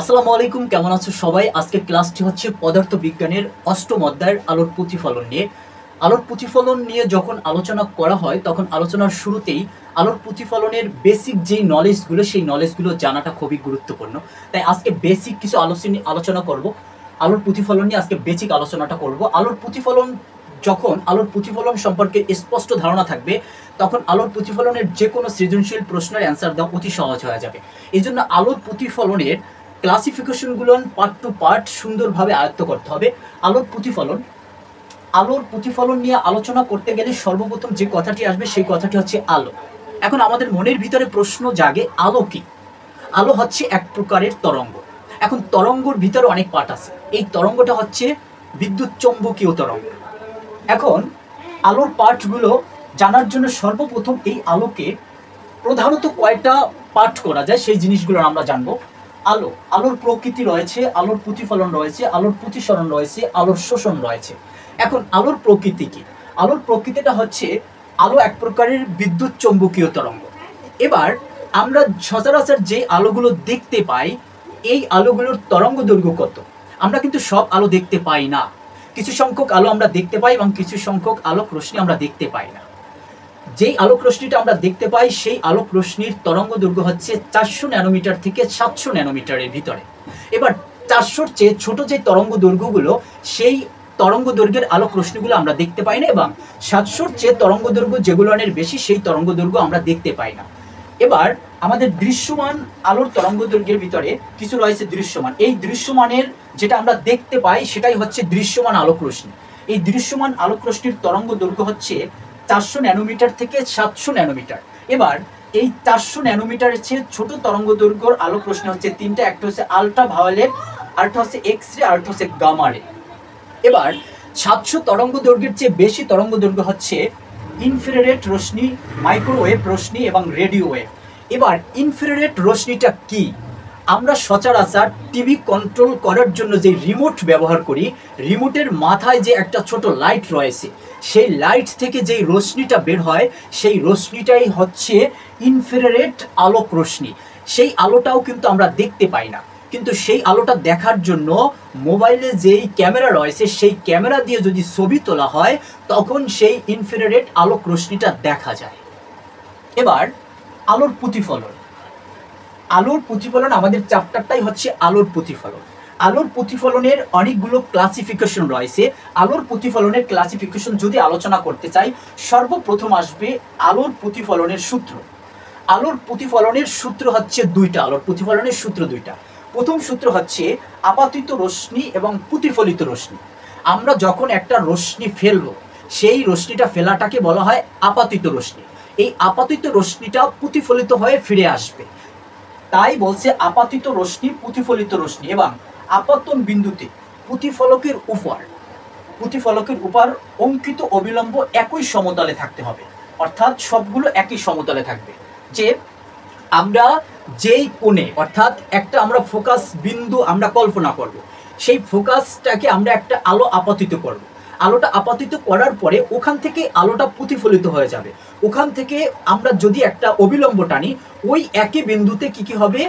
আসসালামু আলাইকুম, কেমন আছো সবাই? আজকের ক্লাসটি হচ্ছে পদার্থ বিজ্ঞানের অষ্টম অধ্যায়ের আলোর প্রতিফলন নিয়ে। আলোর প্রতিফলন নিয়ে যখন আলোচনা করা হয় তখন আলোচনার শুরুতেই আলোর প্রতিফলনের বেসিক যেই নলেজগুলো সেই নলেজগুলো জানাটা খুবই গুরুত্বপূর্ণ। তাই আজকে বেসিক কিছু আলোচনা করব। আলোর প্রতিফলন নিয়ে আজকে বেসিক আলোচনাটা করব। যখন আলোর প্রতিফলন সম্পর্কে স্পষ্ট ধারণা থাকবে তখন আলোর প্রতিফলনের যে কোনো সৃজনশীল প্রশ্নের অ্যান্সার দেওয়া অতি সহজ হয়ে যাবে। এই জন্য আলোর প্রতিফলনের ক্লাসিফিকেশনগুলো পার্ট টু পার্ট সুন্দরভাবে আয়ত্ত করতে হবে। আলোর প্রতিফলন নিয়ে আলোচনা করতে গেলে সর্বপ্রথম যে কথাটি আসবে সেই কথাটি হচ্ছে আলো। এখন আমাদের মনের ভিতরে প্রশ্ন জাগে, আলো কি? আলো হচ্ছে এক প্রকারের তরঙ্গ। এখন তরঙ্গর ভিতরে অনেক পার্ট আছে। এই তরঙ্গটা হচ্ছে বিদ্যুৎ চৌম্বকীয় তরঙ্গ। এখন আলোর পার্টগুলো জানার জন্য সর্বপ্রথম এই আলোকে প্রধানত কয়টা পার্ট করা যায় সেই জিনিসগুলো আমরা জানবো। আলোর প্রকৃতি রয়েছে, আলোর প্রতিফলন রয়েছে, আলোর প্রতিসরণ রয়েছে, আলোর শোষণ রয়েছে। এখন আলোর প্রকৃতি কি? আলোর প্রকৃতিটা হচ্ছে আলো এক প্রকারের বিদ্যুৎ চৌম্বকীয় তরঙ্গ। এবার আমরা সচরাচর যে আলোগুলো দেখতে পাই এই আলোগুলোর তরঙ্গ দৈর্ঘ্য কত? আমরা কিন্তু সব আলো দেখতে পাই না। কিছু সংখ্যক আলো আমরা দেখতে পাই এবং কিছু সংখ্যক আলোক রশ্মি আমরা দেখতে পাই না। যেই আলোক রশ্মিটা আমরা দেখতে পাই সেই আলোক রশ্মির তরঙ্গ দৈর্ঘ্য হচ্ছে 400 ন্যানোমিটার থেকে 700 ন্যানোমিটারের ভিতরে। এবার 400-র চেয়ে ছোট যে তরঙ্গ দৈর্ঘ্যগুলো সেই তরঙ্গ দৈর্ঘ্যের আলোক রশ্মিগুলো আমরা দেখতে পাই না, এবং 700-র চেয়ে তরঙ্গ দৈর্ঘ্য যেগুলোর বেশি সেই তরঙ্গ দৈর্ঘ্য আমরা দেখতে পাই না। এবার আমাদের দৃশ্যমান আলোর তরঙ্গ দৈর্ঘ্যের ভিতরে কিছু রয়েছে দৃশ্যমান। এই দৃশ্যমানের যেটা আমরা দেখতে পাই সেটাই হচ্ছে দৃশ্যমান আলোক রশ্মি। এই দৃশ্যমান আলোক রশ্মির তরঙ্গ দৈর্ঘ্য হচ্ছে 400 ন্যানোমিটার থেকে 700 ন্যানোমিটার। এবার এই 400 ন্যানোমিটারের চেয়ে ছোট তরঙ্গ দৈর্ঘ্যর আলোক রশ্মি হচ্ছে তিনটা। একটা হচ্ছে আলট্রা ভায়োলেট, আরেকটা হচ্ছে এক্স রে, আরেকটা হচ্ছে গামা রে। এবার 700 তরঙ্গ দৈর্ঘ্যের চেয়ে বেশি তরঙ্গ দৈর্ঘ্য হচ্ছে ইনফ্রারেড রশ্মি, মাইক্রোওয়েভ রশ্মি এবং রেডিও ওয়েভ। এবার ইনফ্রারেড রশ্মিটা কি? আমরা সচরাচর টিভি কন্ট্রোল করার জন্য যে রিমোট ব্যবহার করি, রিমোটের মাথায় যে একটা ছোট লাইট রয়েছে সেই লাইট থেকে যেই রশ্মিটা বের হয় সেই রশ্মিটাই হচ্ছে ইনফ্রারেড আলোক রশ্মি। সেই আলোটাও কিন্তু আমরা দেখতে পাই না, কিন্তু সেই আলোটা দেখার জন্য মোবাইলে যেই ক্যামেরা রয়েছে সেই ক্যামেরা দিয়ে যদি ছবি তোলা হয় তখন সেই ইনফ্রারেড আলোক রশ্মিটা দেখা যায়। এবার আলোর প্রতিফলন আমাদের চ্যাপ্টারটাই হচ্ছে আলোর প্রতিফলন। আলোর প্রতিফলনের অনেকগুলো ক্লাসিফিকেশন রয়েছে। আলোর প্রতিফলনের ক্লাসিফিকেশন যদি আলোচনা করতে চাই সর্বপ্রথম আসবে আলোর প্রতিফলনের সূত্র। আলোর প্রতিফলনের সূত্র হচ্ছে দুইটা। আলোর প্রতিফলনের সূত্র দুইটা। প্রথম সূত্র হচ্ছে আপাতিত রশ্মি এবং প্রতিফলিত রশ্মি। আমরা যখন একটা রশ্মি ফেলবো সেই রশ্মিটা ফেলাটাকে বলা হয় আপাতিত রশ্মি। এই আপাতিত রশ্মিটা প্রতিফলিত হয়ে ফিরে আসবে, তাই বলছে আপাতিত রশ্মি, প্রতিফলিত রশ্মি। এবং আপতন বিন্দুতে প্রতিফলকের উপর অঙ্কিত অবিলম্ব একই সমতলে থাকতে হবে, অর্থাৎ সবগুলো একই সমতলে থাকবে। যে আমরা যেই কোণে, অর্থাৎ একটা আমরা ফোকাস বিন্দু আমরা কল্পনা করব, সেই ফোকাসটাকে আমরা একটা আলো আপাতিত করব। আলোটা আপাতিত করার পরে ওখান থেকে আলোটা প্রতিফলিত হয়ে যাবে। ওখান থেকে আমরা যদি একটা অবিলম্ব টানি ওই একই বিন্দুতে কি হবে,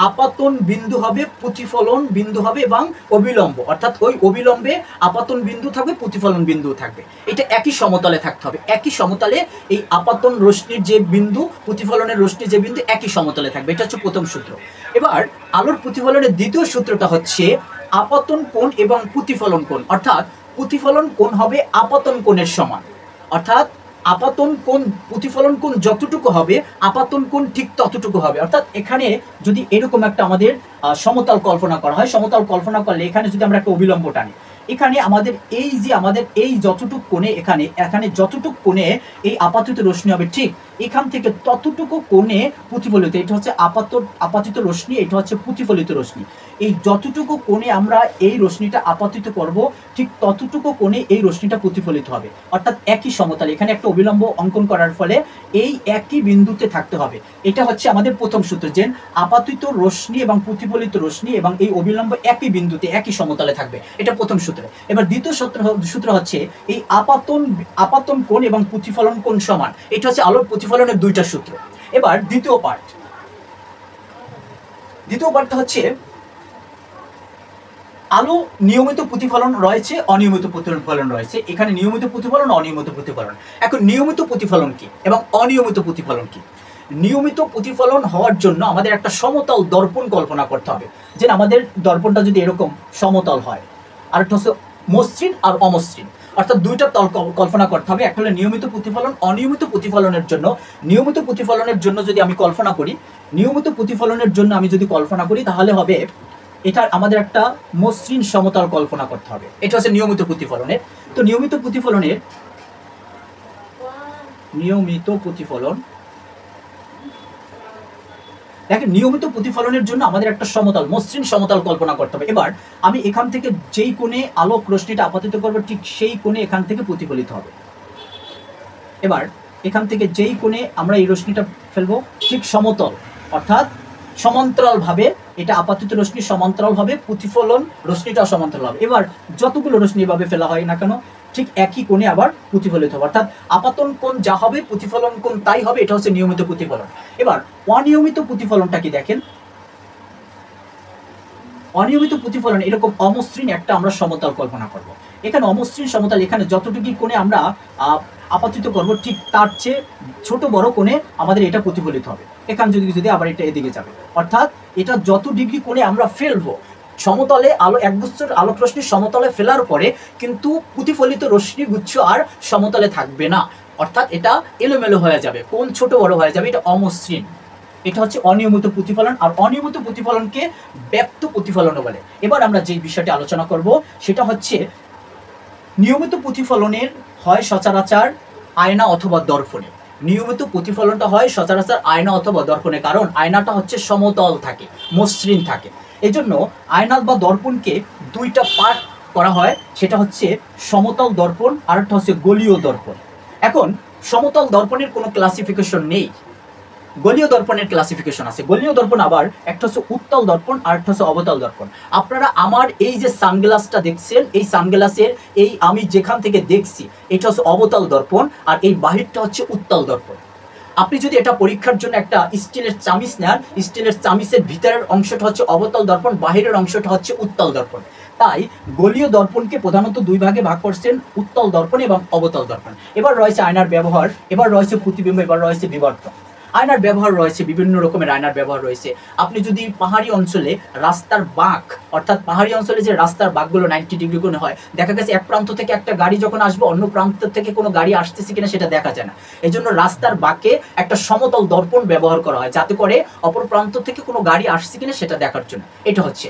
আপাতন বিন্দু হবে, প্রতিফলন বিন্দু হবে এবং অবিলম্ব, অর্থাৎ ওই অবিলম্বে আপাতন বিন্দু থাকবে, প্রতিফলন বিন্দু থাকবে। এটা একই সমতলে থাকতে হবে। একই সমতলে এই আপাতন রশ্মির যে বিন্দু, প্রতিফলনের রশ্মির যে বিন্দু একই সমতলে থাকবে। এটা হচ্ছে প্রথম সূত্র। এবার আলোর প্রতিফলনের দ্বিতীয় সূত্রটা হচ্ছে আপতন কোণ এবং প্রতিফলন কোণ, অর্থাৎ প্রতিফলন কোণ হবে আপতন কোণের সমান। অর্থাৎ আপাতন কোণ, প্রতিফলন কোণ যতটুকু হবে আপতন কোণ ঠিক ততটুকু হবে। অর্থাৎ এখানে যদি এরকম একটা আমাদের সমতল কল্পনা করা হয়, সমতল কল্পনা করলে এখানে যদি আমরা একটা অবিলম্ব টানি, এখানে আমাদের এই যতটুকু কোণে, এখানে যতটুকু কোণে এই আপাতিত রশ্মি হবে ঠিক এখান থেকে ততটুকু কোণে প্রতিফলিত। এটা হচ্ছে আপাতিত রশ্মি, এটা হচ্ছে প্রতিফলিত রশ্মি। এই যতটুকু কোণে আমরা এই রশ্মিটা আপাতিত করব ঠিক ততটুকু কোণে এই রশ্মিটা প্রতিফলিত হবে, অর্থাৎ একই সমতলে। এখানে একটা অবিলম্ব অঙ্কন করার ফলে এই একই বিন্দুতে থাকতে হবে। এটা হচ্ছে আমাদের প্রথম সূত্র, যে আপাতিত রশ্মি এবং প্রতিফলিত রশ্মি এবং এই অবিলম্ব একই বিন্দুতে একই সমতলে থাকবে। এটা প্রথম সূত্র। এবার দ্বিতীয় সূত্র হচ্ছে এই আপাতন কোণ এবং প্রতিফলন কোণ সমান। এটা হচ্ছে আলোর প্রতিফলনের দুইটা সূত্র। এবার দ্বিতীয় পার্টটা হচ্ছে আলো নিয়মিত প্রতিফলন রয়েছে, অনিয়মিত প্রতিফলন রয়েছে। এখানে নিয়মিত প্রতিফলন, অনিয়মিত প্রতিফলন। এখন নিয়মিত প্রতিফলন কি এবং অনিয়মিত প্রতিফলন কি? নিয়মিত প্রতিফলন হওয়ার জন্য আমাদের একটা সমতল দর্পণ কল্পনা করতে হবে। যে আমাদের দর্পণটা যদি এরকম সমতল হয়, আরেকটা হচ্ছে মসৃণ আর অমসৃণ, অর্থাৎ দুইটা তল কল্পনা করতে হবে। একটা হলো নিয়মিত প্রতিফলন, অনিয়মিত প্রতিফলনের জন্য। নিয়মিত প্রতিফলনের জন্য যদি আমি কল্পনা করি, নিয়মিত প্রতিফলনের জন্য আমি যদি কল্পনা করি, তাহলে হবে এটা আমাদের একটা মসৃণ সমতল কল্পনা করতে হবে। এটা হচ্ছে নিয়মিত প্রতিফলনের। তো নিয়মিত প্রতিফলন দেখেন, নিয়মিত প্রতিফলনের জন্য আমাদের একটা সমতল, মসৃণ সমতল কল্পনা করতে হবে। এবার আমি এখান থেকে যেই কোণে আলোক রশ্মিটা আপতিত করবো, ঠিক সেই কোণে এখান থেকে প্রতিফলিত হবে। এবার এখান থেকে যেই কোণে আমরা এই রশ্মিটা ফেলবো, ঠিক সমতল, অর্থাৎ সমান্তরালভাবে এটা আপাতিত রশ্মি সমান্তরাল হবে, প্রতিফলন রশ্মিটাও সমান্তরাল হবে। এবার যতগুলো রশ্মি ভাবে ফেলা হয় না কেন, ঠিক একই কোণে আবার প্রতিফলিত হবে, অর্থাৎ আপাতন কোণ যা হবে প্রতিফলন কোণ তাই হবে। এটা হচ্ছে নিয়মিত প্রতিফলন। এবার অনিয়মিত প্রতিফলনটা কি দেখেন, অনিয়মিত প্রতিফলন এরকম অমসৃণ একটা আমরা সমতল কল্পনা করব। এখানে অমসৃণ সমতল, এখানে যতটুকু কোণে আমরা আপাতিত করব, ঠিক তার চেয়ে ছোট বড় কোণে আমাদের এটা প্রতিফলিত হবে। এখানে যদি আবার এটা এদিকে যাবে, অর্থাৎ এটা যত ডিগ্রি কোণে আমরা ফেলবো সমতলে, আলো একগুচ্ছ আলোক রশ্মি সমতলে ফেলার পরে কিন্তু প্রতিফলিত রশ্মি গুচ্ছ আর সমতলে থাকবে না, অর্থাৎ এটা এলোমেলো হয়ে যাবে, কোণ ছোট বড় হয়ে যাবে, এটা অমসৃণ। এটা হচ্ছে অনিয়মিত প্রতিফলন। আর অনিয়মিত প্রতিফলনকে ব্যাপ্ত প্রতিফলনও বলে। এবার আমরা যে বিষয়টি আলোচনা করব সেটা হচ্ছে নিয়মিত প্রতিফলনের হয় সচরাচর আয়না অথবা দর্পণে। নিয়মিত প্রতিফলনটা হয় সচরাচর আয়না অথবা দর্পণে, কারণ আয়নাটা হচ্ছে সমতল থাকে, মসৃণ থাকে। এই জন্য আয়না বা দর্পণকে দুইটা পার্ট করা হয়, সেটা হচ্ছে সমতল দর্পণ আর একটা হচ্ছে গলীয় দর্পণ। এখন সমতল দর্পণের কোনো ক্লাসিফিকেশন নেই, গলীয় দর্পণের ক্লাসিফিকেশন আছে। গলীয় দর্পণ আবার একটা হচ্ছে উত্তল দর্পণ আর একটা হচ্ছে অবতল দর্পণ। আপনারা আমার এই যে সানগ্লাসটা দেখছেন, এই সানগ্লাসের এই আমি যেখান থেকে দেখছি এটা হচ্ছে অবতল দর্পণ, আর এই বাহিরটা হচ্ছে উত্তল দর্পণ। আপনি যদি এটা পরীক্ষার জন্য একটা স্টিলের চামিচ নেন, স্টিলের চামিচের ভিতরের অংশটা হচ্ছে অবতল দর্পণ, বাহিরের অংশটা হচ্ছে উত্তল দর্পণ। তাই গলীয় দর্পণকে প্রধানত দুই ভাগে ভাগ করছেন, উত্তল দর্পণ এবং অবতল দর্পণ। এবার রয়েছে আয়নার ব্যবহার, এবার রয়েছে প্রতিবিম্ব, এবার রয়েছে বিবর্তন। আয়নার ব্যবহার রয়েছে, বিভিন্ন রকমের আয়নার ব্যবহার রয়েছে। আপনি যদি পাহাড়ি অঞ্চলে রাস্তার বাঁক, অর্থাৎ পাহাড়ি অঞ্চলে যে রাস্তার বাঁকগুলো 90 ডিগ্রি কোণে হয়, দেখা গেছে এক প্রান্ত থেকে একটা গাড়ি যখন আসবে, অন্য প্রান্ত থেকে কোনো গাড়ি আসতেছে কিনা সেটা দেখা যায় না। এই জন্য রাস্তার বাঁকে একটা সমতল দর্পণ ব্যবহার করা হয়, যাতে করে অপর প্রান্ত থেকে কোনো গাড়ি আসছে কিনা সেটা দেখার জন্য। এটা হচ্ছে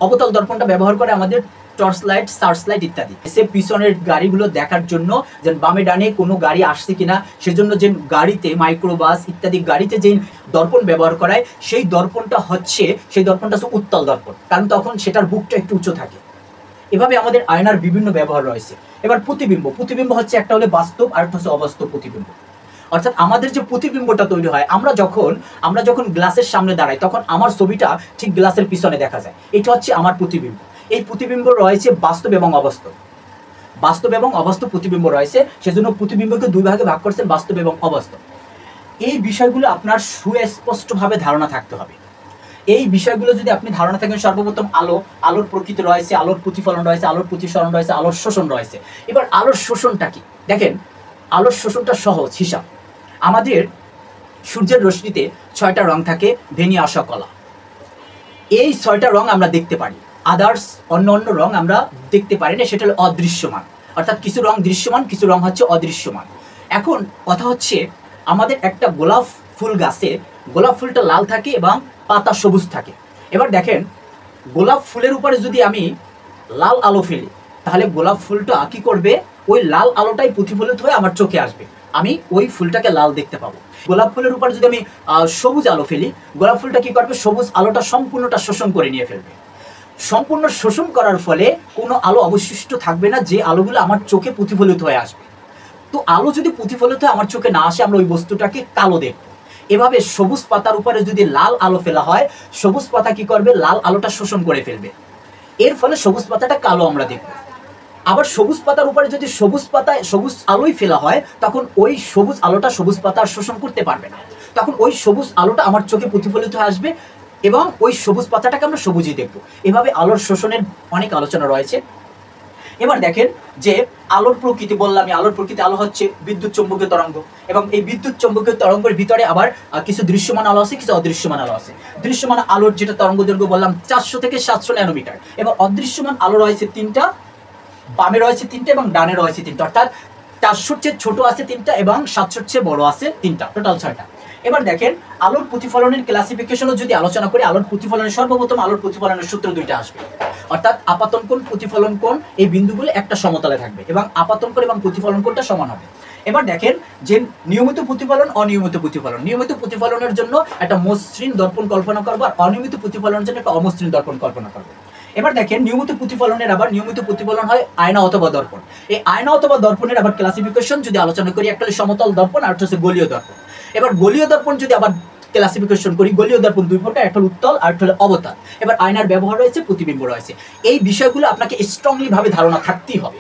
অবতল দর্পণটা ব্যবহার করে আমাদের টর্চ লাইট, সার্চ লাইট ইত্যাদি, সে পিছনের গাড়িগুলো দেখার জন্য, যে বামে ডানে কোনো গাড়ি আসছে কিনা, সেজন্য যে গাড়িতে মাইক্রোবাস ইত্যাদি গাড়িতে যে দর্পণ ব্যবহার করায়, সেই দর্পণটা হচ্ছে উত্তল দর্পণ, কারণ তখন সেটার বুকটা একটু উঁচু থাকে। এভাবে আমাদের আয়নার বিভিন্ন ব্যবহার রয়েছে। এবার প্রতিবিম্ব, প্রতিবিম্ব হচ্ছে একটা হলে বাস্তব আর একটা হচ্ছে অবাস্তব প্রতিবিম্ব। অর্থাৎ আমাদের যে প্রতিবিম্বটা তৈরি হয়, আমরা যখন গ্লাসের সামনে দাঁড়াই, তখন আমার ছবিটা ঠিক গ্লাসের পিছনে দেখা যায়, এটা হচ্ছে আমার প্রতিবিম্ব। এই প্রতিবিম্ব রয়েছে বাস্তব এবং অবাস্তব, বাস্তব এবং অবাস্তব প্রতিবিম্ব রয়েছে। সেজন্য প্রতিবিম্বকে দুই ভাগে ভাগ করছেন, বাস্তব এবং অবাস্তব। এই বিষয়গুলো আপনার সুস্পষ্টভাবে ধারণা থাকতে হবে। এই বিষয়গুলো যদি আপনি ধারণা থাকেন, সর্বপ্রথম আলোর প্রকৃতি রয়েছে, আলোর প্রতিফলন রয়েছে, আলোর প্রতিসরণ রয়েছে, আলোর শোষণ রয়েছে। এবার আলোর শোষণটা কি দেখেন, আলোর শোষণটা সহজ হিসাব। আমাদের সূর্যের রশ্মিতে 6টা রং থাকে, ভেঙে আসা কলা। এই 6টা রং আমরা দেখতে পারি, আদার্স অন্য রং আমরা দেখতে পারি না, সেটা হলো অদৃশ্যমান। অর্থাৎ কিছু রং দৃশ্যমান, কিছু রং হচ্ছে অদৃশ্যমান। এখন কথা হচ্ছে, আমাদের একটা গোলাপ ফুল গাছে গোলাপ ফুলটা লাল থাকে এবং পাতা সবুজ থাকে। এবার দেখেন, গোলাপ ফুলের উপরে যদি আমি লাল আলো ফেলি, তাহলে গোলাপ ফুলটা কি করবে, ওই লাল আলোটাই প্রতিফলিত হয়ে আমার চোখে আসবে, আমি ওই ফুলটাকে লাল দেখতে পাবো। গোলাপ ফুলের উপর যদি আমি সবুজ আলো ফেলি, গোলাপ ফুলটা কি করবে, সবুজ আলোটা সম্পূর্ণটা শোষণ করে নিয়ে ফেলবে। সম্পূর্ণ শোষণ করার ফলে কোনো আলো অবশিষ্ট থাকবে না, যে আলোগুলো আমার চোখে প্রতিফলিত হয়ে আসবে। তো আলো যদি প্রতিফলিত হয়ে আমার চোখে না আসে, আমরা ওই বস্তুটাকে কালো দেখব। এভাবে সবুজ পাতার উপরে যদি লাল আলো ফেলা হয়, সবুজ পাতা কি করবে, লাল আলোটা শোষণ করে ফেলবে, এর ফলে সবুজ পাতাটা কালো আমরা দেখব। আবার সবুজ পাতার উপরে যদি সবুজ আলোই ফেলা হয়, তখন ওই সবুজ আলোটা সবুজ পাতা শোষণ করতে পারবে না, তখন ওই সবুজ আলোটা আমার চোখে প্রতিফলিত হয়ে আসবে, এবং ওই সবুজ পাতাটাকে আমরা সবুজই দেখবো। এভাবে আলোর শোষণের অনেক আলোচনা রয়েছে। এবার দেখেন যে আলোর প্রকৃতি বললাম, আলোর প্রকৃতি, আলো হচ্ছে বিদ্যুৎ চৌম্বকীয় তরঙ্গ, এবং এই বিদ্যুৎ চৌম্বকীয় তরঙ্গের ভিতরে আবার কিছু দৃশ্যমান আলো আছে, কিছু অদৃশ্যমান আলো আছে। দৃশ্যমান আলোর যেটা তরঙ্গ দৈর্ঘ্য বললাম 400 থেকে 700 ন্যানোমিটার, এবং অদৃশ্যমান আলো রয়েছে তিনটা, বামে রয়েছে তিনটা এবং ডানে রয়েছে তিনটা, অর্থাৎ 400-র চেয়ে ছোট আছে তিনটা এবং 700-র চেয়ে বড় আছে তিনটা, টোটাল 6টা। এবার দেখেন আলোর প্রতিফলনের ক্লাসিফিকেশনও যদি আলোচনা করি, আলোর প্রতিফলনের সর্বপ্রথম আলোর প্রতিফলনের সূত্র দুইটা আসবে, অর্থাৎ আপাতন কোণ, প্রতিফলন কোণ, এই বিন্দুগুলো একটা সমতলে থাকবে এবং আপাতন কোণ এবং প্রতিফলন কোণটা সমান হবে। এবার দেখেন যে নিয়মিত প্রতিফলন, অনিয়মিত প্রতিফলন। নিয়মিত প্রতিফলনের জন্য একটা মসৃণ দর্পণ কল্পনা করবো, আর অনিয়মিত প্রতিফলনের জন্য একটা অমসৃণ দর্পণ কল্পনা করবো। এবার দেখেন নিয়মিত প্রতিফলনের আবার নিয়মিত প্রতিফলন হয় আয়না অথবা দর্পণ। এই আয়না অথবা দর্পণের আবার ক্লাসিফিকেশন যদি আলোচনা করি, একটা হলো সমতল দর্পণ আর একটা হচ্ছে গলীয় দর্পণ। এবার গলীয় দর্পণ যদি আবার ক্লাসিফিকেশন করি, গলীয় দর্পণ দুই প্রকার, একটা হলো উত্তল আর একটা হলো অবতল। এবার আয়নার ব্যবহার রয়েছে, প্রতিবিম্ব রয়েছে। এই বিষয়গুলো আপনাকে স্ট্রংলি ভাবে ধারণা থাকতেই হবে।